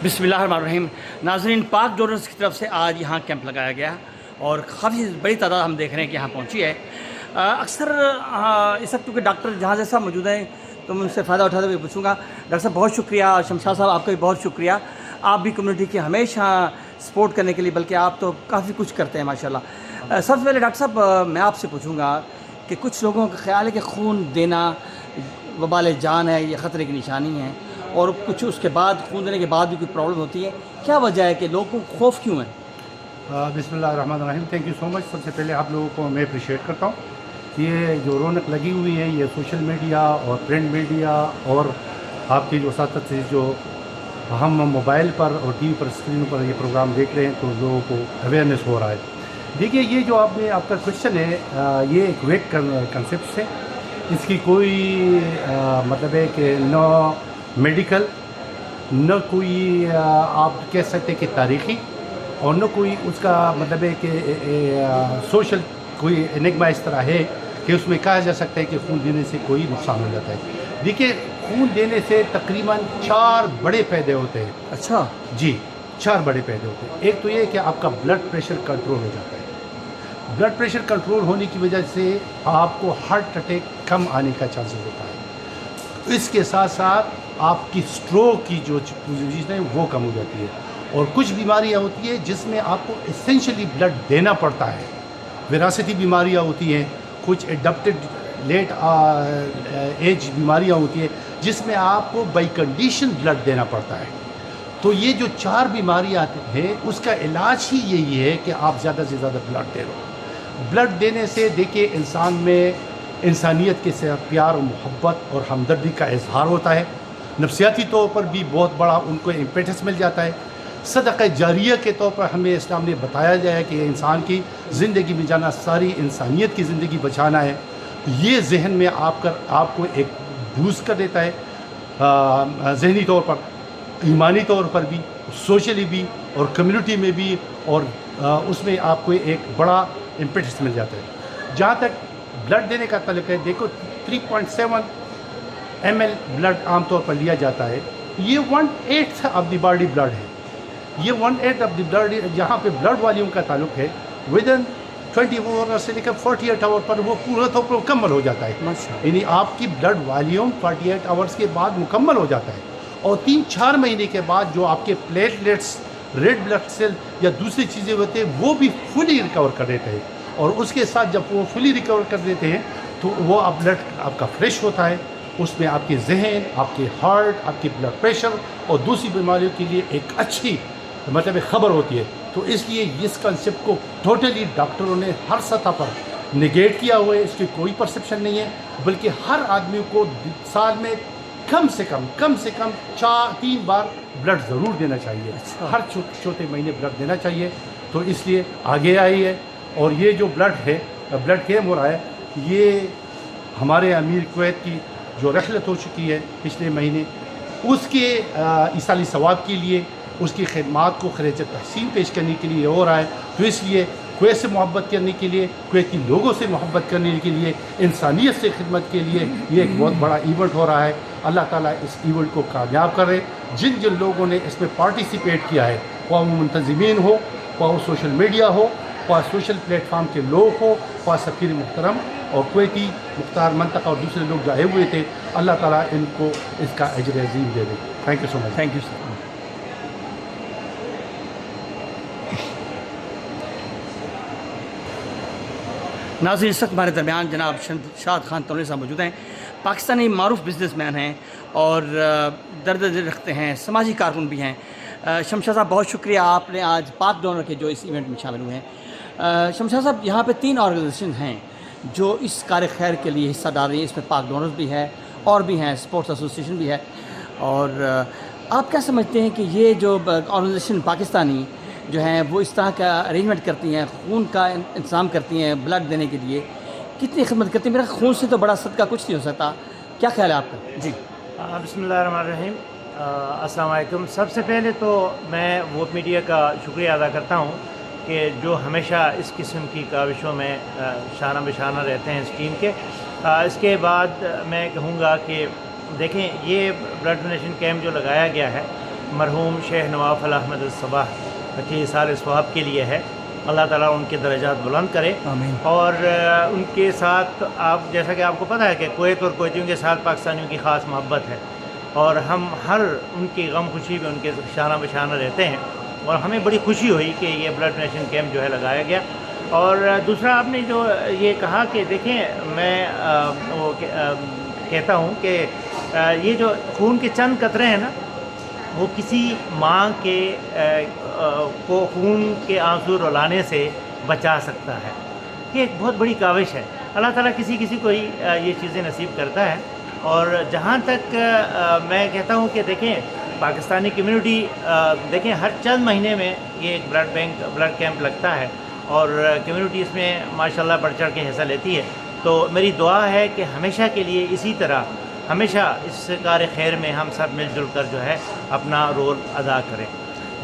बिस्मिल्लाहिर्रहमानिर्रहीम। नाज़रीन, पाक डोनर्स की तरफ से आज यहाँ कैंप लगाया गया और काफ़ी बड़ी तादाद हम देख रहे हैं कि यहाँ पहुँची है। अक्सर इस वक्त क्योंकि डॉक्टर जहाँ जैसा मौजूद हैं तो मैं उनसे फ़ायदा उठाते हुए पूछूंगा। डॉक्टर साहब बहुत शुक्रिया, शमशाद साहब आपका भी बहुत शुक्रिया। आप भी कम्युनिटी की हमेशा सपोर्ट करने के लिए, बल्कि आप तो काफ़ी कुछ करते हैं माशाल्लाह। सबसे पहले डॉक्टर साहब मैं आपसे पूछूंगा कि कुछ लोगों का ख्याल है कि खून देना वबाल जान है, ये ख़तरे की निशानी है, और कुछ उसके बाद खून देने के बाद भी कोई प्रॉब्लम होती है। क्या वजह है कि लोगों को खौफ क्यों है? बिस्मिल्लाहिर्रहमानिर्रहीम। Thank you so much. सबसे पहले आप लोगों को मैं अप्रिशिएट करता हूँ। ये जो रौनक लगी हुई है, ये सोशल मीडिया और प्रिंट मीडिया और आपकी जो साथ से जो हम मोबाइल पर और टीवी पर स्क्रीन पर ये प्रोग्राम देख रहे हैं, तो लोगों को अवेयरनेस हो रहा है। देखिए, ये जो आपका क्वेश्चन है, ये एक वेक कंसेप्ट है। इसकी कोई मतलब है कि न मेडिकल, न कोई आप कह सकते कि तारीख़ी, और न कोई उसका मतलब है कि सोशल कोई एनिग्मा इस तरह है कि उसमें कहा जा सकता है कि खून देने से कोई नुकसान हो जाता है। देखिए, खून देने से तकरीबन 4 बड़े फ़ायदे होते हैं। अच्छा जी, 4 बड़े फ़ायदे होते हैं। एक तो ये कि आपका ब्लड प्रेशर कंट्रोल हो जाता है। ब्लड प्रेशर कंट्रोल होने की वजह से आपको हार्ट अटैक कम आने का चांसेस होता है। इसके साथ साथ आपकी स्ट्रोक की जो चीज़ है वो कम हो जाती है। और कुछ बीमारियां होती है जिसमें आपको एसेंशियली ब्लड देना पड़ता है। विरासती बीमारियां होती हैं, कुछ एडप्टेड लेट एज बीमारियां होती है जिसमें आपको बाई कंडीशन ब्लड देना पड़ता है। तो ये जो 4 बीमारियां हैं, उसका इलाज ही यही है कि आप ज़्यादा से ज़्यादा ब्लड दे दो। ब्लड देने से देखिए इंसान में इंसानियत के साथ प्यार और मोहब्बत और हमदर्दी का इजहार होता है। नफसियाती तौर पर भी बहुत बड़ा उनको इम्पेटस मिल जाता है। सदक़ा जारिया के तौर पर हमें इस्लाम ने बताया गया है कि इंसान की ज़िंदगी में जाना सारी इंसानियत की ज़िंदगी बचाना है। ये जहन में आपको एक बूस्ट कर देता है, ज़हनी तौर पर, ईमानी तौर पर भी, सोशली भी और कम्युनिटी में भी, और उसमें आपको एक बड़ा इम्पेटस मिल जाता है। जहाँ तक ब्लड देने का ताल्लुक है, देखो 3.7 ml ब्लड आमतौर पर लिया जाता है। ये 1/8 ऑफ द बॉडी ब्लड है। ये 1/8 ऑफ द ब्लड, जहाँ पे ब्लड वॉल्यूम का ताल्लुक है, विद इन 24 आवर्स से लेकर 48 आवर पर वो पूरा तो मुकम्मल हो जाता है। यानी आपकी ब्लड वॉल्यूम 48 आवर्स के बाद मुकम्मल हो जाता है। और 3-4 महीने के बाद जो आपके प्लेटलेट्स, रेड ब्लड सेल या दूसरी चीज़ें होते हैं, वो भी फुली रिकवर कर देते हैं। और उसके साथ जब वो फुली रिकवर कर देते हैं तो वो ब्लड आपका फ्रेश होता है। उसमें आपके जहन, आपके हार्ट, आपकी ब्लड प्रेशर और दूसरी बीमारियों के लिए एक अच्छी मतलब खबर होती है। तो इसलिए इस कंसेप्ट को टोटली डॉक्टरों ने हर सतह पर निगेट किया हुआ है। इसकी कोई परसेप्शन नहीं है, बल्कि हर आदमी को साल में कम से कम 3 बार ब्लड ज़रूर देना चाहिए। हर चौथे महीने ब्लड देना चाहिए। तो इसलिए आगे आई है। और ये जो ब्लड कैम्प हो रहा है, ये हमारे अमीर कुवैत की जो रहलत हो चुकी है पिछले महीने, उसके इसाली सवाब के लिए, उसकी खिदमात को खराज तहसीन पेश करने के लिए हो रहा है। तो इसलिए कुवैत से मोहब्बत करने के लिए, कुवैती लोगों से मोहब्बत करने के लिए, इंसानियत से खिदमत के लिए ये एक बहुत बड़ा इवेंट हो रहा है। अल्लाह ताला इस इवेंट को कामयाब करे। जिन जिन लोगों ने इसमें पार्टिसिपेट किया है, वह मुंतज़िमीन हो, वह सोशल मीडिया हो, वह सोशल प्लेटफार्म के लोग हो, वह सफ़ीर मुहतरम और कुवैती मुख्तार मंतक़ा और दूसरे लोग जो आए हुए थे, अल्लाह ताला इनको इसका अजर अज़ीम दे दे। Thank you so much. Thank you sir. नाज़रीन, इस वक्त हमारे दरमियान जनाब शमशाद खान तोलनी साहब मौजूद हैं। पाकिस्तानी मारूफ बिजनेसमैन हैं और दर्द दिल रखते हैं, समाजी कारकुन भी हैं। शमशाद साहब बहुत शुक्रिया, आपने आज पाक डोनर के जो इस इवेंट में शामिल हुए हैं। शमशाद साहब, यहाँ पे 3 ऑर्गेनाइजेशन हैं जो इस कार्य खैर के लिए हिस्सा डाल रही हैं। इसमें पाक डोनर्स भी है और भी हैं, स्पोर्ट्स एसोसिएशन भी है। और आप क्या समझते हैं कि ये जो ऑर्गेनाइजेशन पाकिस्तानी जो हैं वो इस तरह का अरेंजमेंट करती हैं, खून का इंतज़ाम करती हैं ब्लड देने के लिए, कितनी खिदमत करती हैं? मेरा खून से तो बड़ा सदका कुछ नहीं हो सकता। क्या ख्याल है आपका? जी बिस्मिल्लाहिर्रहमानिर्रहीम। अस्सलाम वालेकुम। सबसे पहले तो मैं वोट मीडिया का शुक्रिया अदा करता हूँ कि जो हमेशा इस किस्म की काविशों में शाना बिशाना रहते हैं इस टीम के। इसके बाद मैं कहूँगा कि देखें, ये ब्लड डोनेशन कैंप जो लगाया गया है मरहूम शेख नवाफ अल अहमद अलसबाह के साल सवाब के लिए है। अल्लाह ताला उनके दर्जात बुलंद करे। आमीन। और उनके साथ आप जैसा कि आपको पता है कि कुवैत और कुवैतियों के साथ पाकिस्तानियों की ख़ास मोहब्बत है और हम हर उनकी गम खुशी में उनके शाना बशाना रहते हैं और हमें बड़ी खुशी हुई कि ये ब्लड डोनेशन कैंप जो है लगाया गया। और दूसरा आपने जो ये कहा कि देखें मैं कहता हूँ कि ये जो खून के चंद कतरे हैं ना, वो किसी माँ के को खून के आंसू रुलाने से बचा सकता है। ये एक बहुत बड़ी काविश है। अल्लाह ताला किसी किसी को ही ये चीज़ें नसीब करता है। और जहाँ तक मैं कहता हूँ कि देखें पाकिस्तानी कम्युनिटी देखें हर चंद महीने में ये एक ब्लड कैंप लगता है और कम्युनिटी इसमें माशाल्लाह बढ़ चढ़ के हिस्सा लेती है। तो मेरी दुआ है कि हमेशा के लिए इसी तरह हमेशा इस कार खैर में हम सब मिलजुल कर जो है अपना रोल अदा करें।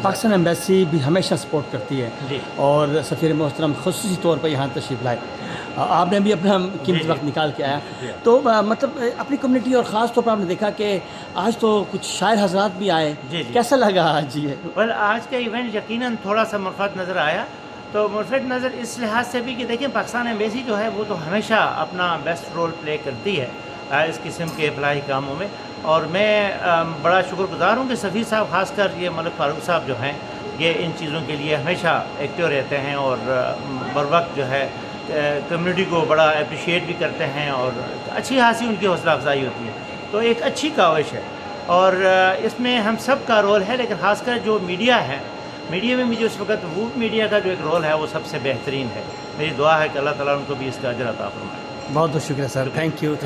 पाकिस्तान एम्बेसी भी हमेशा सपोर्ट करती है जी। और सफ़ीर मोहतरम खुसूसी तौर पर यहाँ तशरीफ़ लाए, आपने भी अपना कीमती वक्त निकाल के आया। तो मतलब अपनी कम्युनिटी और ख़ास तौर पर आपने देखा कि आज तो कुछ शायर हजरात भी आए। जी। कैसा लगा आज ये? वेल आज का इवेंट यकीनन थोड़ा सा मुरफ़त नज़र आया। तो मुरफ़त नज़र इस लिहाज से भी कि देखें पाकिस्तान एम्बेसी जो है वो तो हमेशा अपना बेस्ट रोल प्ले करती है इस किस्म के फलाही कामों में। और मैं बड़ा शुक्रगुज़ार हूँ कि सफ़ीर साहब ख़ासकर ये मलिक फ़ारूक साहब जो हैं ये इन चीज़ों के लिए हमेशा एक्टिव रहते हैं और बर वक्त जो है कम्युनिटी को बड़ा अप्रिशिएट भी करते हैं और अच्छी खासी उनकी हौसला अफजाई होती है। तो एक अच्छी काविश है और इसमें हम सब का रोल है, लेकिन ख़ासकर जो मीडिया है, मीडिया में मुझे इस वक्त वो मीडिया का जो एक रोल है वो सबसे बेहतरीन है। मेरी दुआ है कि अल्लाह ताला उनको भी इसका अजर अता फरमाए। बहुत बहुत शुक्रिया सर, थैंक यू।